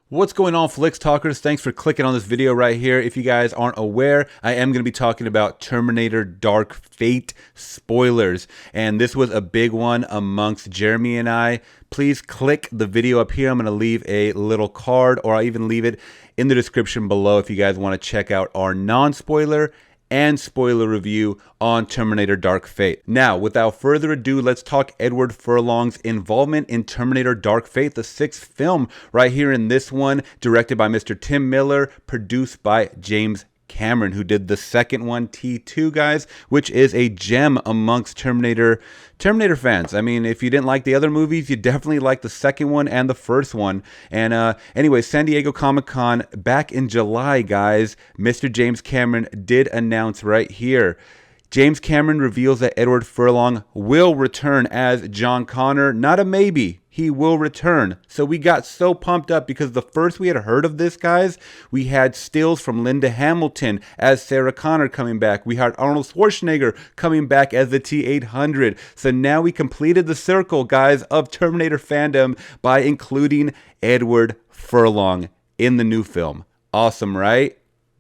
What's going on, Flicks Talkers? Thanks for clicking on this video right here. If you guys aren't aware, I am going to be talking about Terminator Dark Fate spoilers. And this was a big one amongst Jeremy and I. Please click the video up here. I'm going to leave a little card, or I'll even leave it in the description below if you guys want to check out our non-spoiler and spoiler review on Terminator Dark Fate. Now, without further ado, let's talk Edward Furlong's involvement in Terminator Dark Fate, the 6th film right here in this one, directed by Mr. Tim Miller, produced by James Cameron, who did the second one, T2, guys, which is a gem amongst Terminator fans. I mean, if you didn't like the other movies, you definitely like the second one and the first one. And anyway, San Diego Comic-Con back in July, guys, Mr. James Cameron did announce right here. James Cameron reveals that Edward Furlong will return as John Connor. Not a maybe. He will return. So we got so pumped up because the first we had heard of this, guys, we had stills from Linda Hamilton as Sarah Connor coming back. We had Arnold Schwarzenegger coming back as the T-800. So now we completed the circle, guys, of Terminator fandom by including Edward Furlong in the new film. Awesome, right?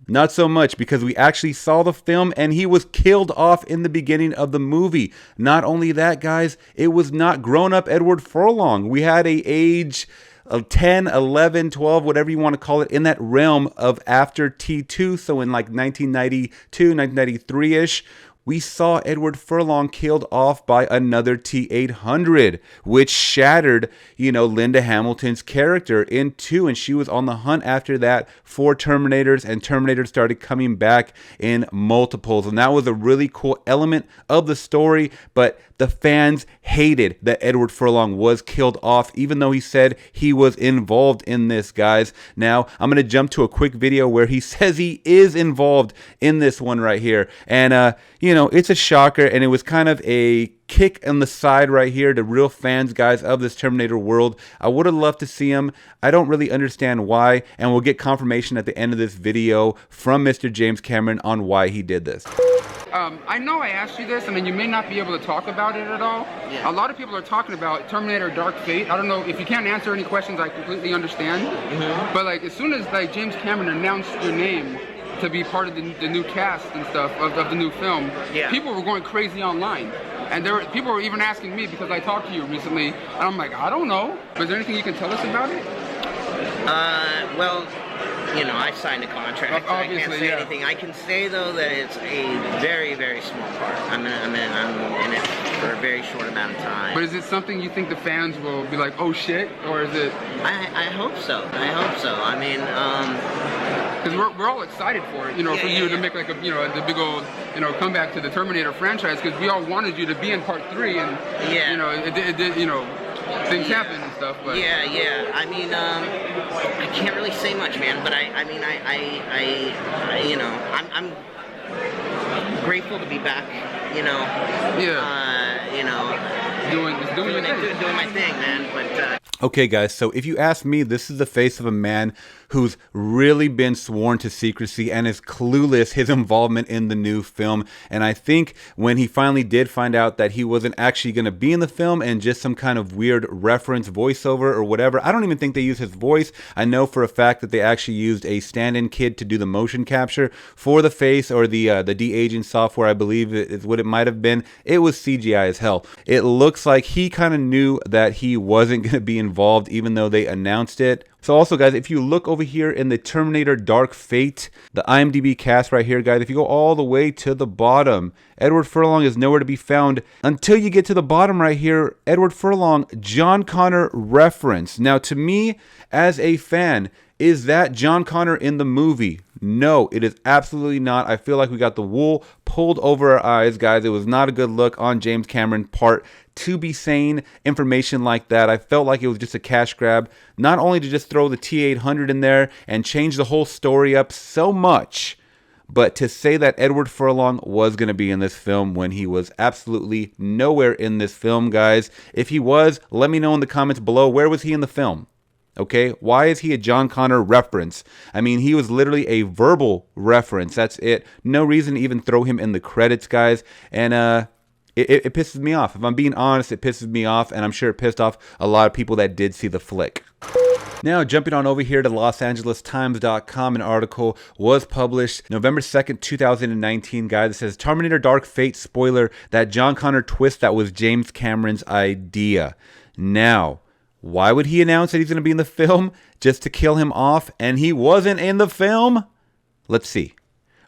Not so much, because we actually saw the film and he was killed off in the beginning of the movie. Not only that, guys, it was not grown-up Edward Furlong. We had a age of 10, 11, 12, whatever you want to call it, in that realm of after T2, so in like 1992, 1993-ish. We saw Edward Furlong killed off by another T-800, which shattered, Linda Hamilton's character in two, and she was on the hunt after that for Terminators, and Terminators started coming back in multiples, and that was a really cool element of the story, but the fans hated that Edward Furlong was killed off, even though he said he was involved in this, guys. Now, I'm going to jump to a quick video where he says he is involved in this one right here, and, it's a shocker, and it was kind of a kick in the side right here to real fans, guys, of this Terminator world. I would have loved to see him. I don't really understand why, and we'll get confirmation at the end of this video from Mr. James Cameron on why he did this. I know I asked you this, you may not be able to talk about it at all. Yeah. A lot of people are talking about Terminator Dark Fate. I don't know, if you can't answer any questions, I completely understand. But as soon as James Cameron announced your name to be part of the new cast and stuff of the new film, yeah, people were going crazy online. And people were even asking me, because I talked to you recently, and I'm like, I don't know. But is there anything you can tell us about it? Well, I signed a contract, so I can't say anything. I can say, though, that it's a very, very small part. I'm in it for a very short amount of time. But is it something you think the fans will be like, oh shit, or is it? I hope so. I hope so. I mean, because we're all excited for it, for you to make like the big old, comeback to the Terminator franchise, because we all wanted you to be in part 3, and it did, things happen and stuff. But yeah. I mean, I can't really say much, man. But I'm grateful to be back. Doing my thing, man. But. Okay, guys, so if you ask me, this is the face of a man who's really been sworn to secrecy and is clueless his involvement in the new film. And I think when he finally did find out that he wasn't actually going to be in the film and just some kind of weird reference voiceover or whatever, I don't even think they used his voice. I know for a fact that they actually used a stand-in kid to do the motion capture for the face, or the de-aging software, I believe is what it might have been. It was CGI as hell. It looks like he kind of knew that he wasn't going to be involved, even though they announced it. So also, guys, if you look over here in the Terminator Dark Fate, the IMDb cast right here, guys, if you go all the way to the bottom, Edward Furlong is nowhere to be found until you get to the bottom right here. Edward Furlong, John Connor reference. Now, to me, as a fan, is that John Connor in the movie? No, it is absolutely not. I feel like we got the wool pulled over our eyes, guys. It was not a good look on James Cameron's part to be saying information like that. I felt like it was just a cash grab, not only to just throw the T-800 in there and change the whole story up so much, but to say that Edward Furlong was going to be in this film when he was absolutely nowhere in this film, guys. If he was, let me know in the comments below. Where was he in the film? Okay, why is he a John Connor reference? I mean, he was literally a verbal reference. That's it. No reason to even throw him in the credits, guys. And it pisses me off. If I'm being honest, it pisses me off, and I'm sure it pissed off a lot of people that did see the flick. Now, jumping on over here to LosAngelesTimes.com, an article was published November 2nd, 2019, guys. It says, Terminator Dark Fate spoiler, that John Connor twist that was James Cameron's idea. Now, why would he announce that he's going to be in the film? Just to kill him off, and he wasn't in the film? Let's see.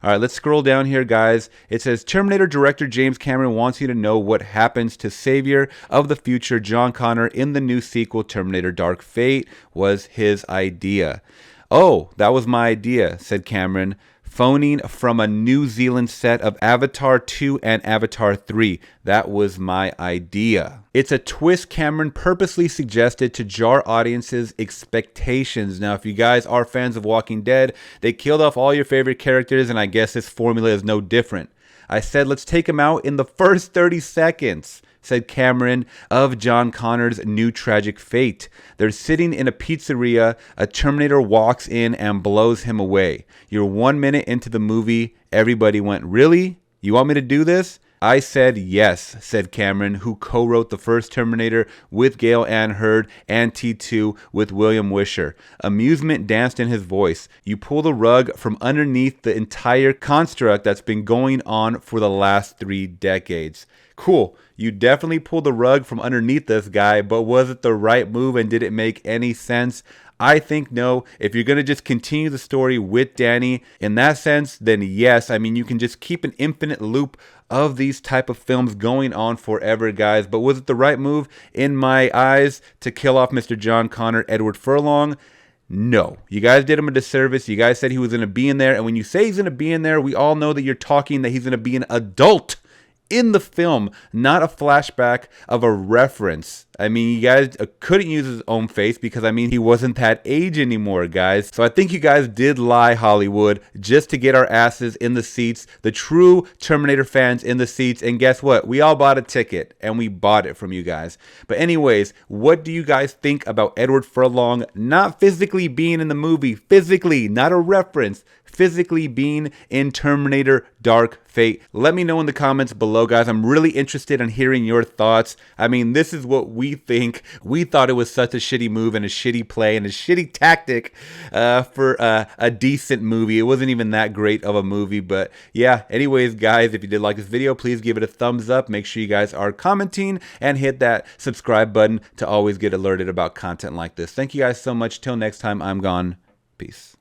All right, let's scroll down here, guys. It says, Terminator director James Cameron wants you to know what happens to Savior of the future John Connor in the new sequel, Terminator Dark Fate, was his idea. Oh, that was my idea, said Cameron, phoning from a New Zealand set of Avatar 2 and Avatar 3. That was my idea. It's a twist Cameron purposely suggested to jar audiences' expectations. Now, if you guys are fans of Walking Dead, they killed off all your favorite characters, and I guess this formula is no different. I said, let's take them out in the first 30 seconds, said Cameron of John Connor's new tragic fate. They're sitting in a pizzeria. A Terminator walks in and blows him away. You're 1 minute into the movie. Everybody went, really? You want me to do this? I said yes, said Cameron, who co-wrote the first Terminator with Gail Ann Hurd and T2 with William Wisher. Amusement danced in his voice. You pull the rug from underneath the entire construct that's been going on for the last 3 decades. Cool. You definitely pulled the rug from underneath this guy, but was it the right move and did it make any sense? I think no. If you're going to just continue the story with Danny in that sense, then yes. I mean, you can just keep an infinite loop of these type of films going on forever, guys. But was it the right move in my eyes to kill off Mr. John Connor, Edward Furlong? No. You guys did him a disservice. You guys said he was going to be in there. And when you say he's going to be in there, we all know that you're talking that he's going to be an adult in the film, not a flashback of a reference. I mean, you guys couldn't use his own face because, I mean, he wasn't that age anymore, guys. So I think you guys did lie, Hollywood, just to get our asses in the seats, the true Terminator fans in the seats. And guess what? We all bought a ticket, and we bought it from you guys. But anyways, what do you guys think about Edward Furlong not physically being in the movie? Physically, not a reference. Physically being in Terminator Dark Fate. Let me know in the comments below, guys. I'm really interested in hearing your thoughts. I mean, this is what we think. We thought it was such a shitty move and a shitty play and a shitty tactic for a decent movie. It wasn't even that great of a movie, but yeah. Anyways, guys, if you did like this video, please give it a thumbs up. Make sure you guys are commenting and hit that subscribe button to always get alerted about content like this. Thank you guys so much. Till next time, I'm gone. Peace.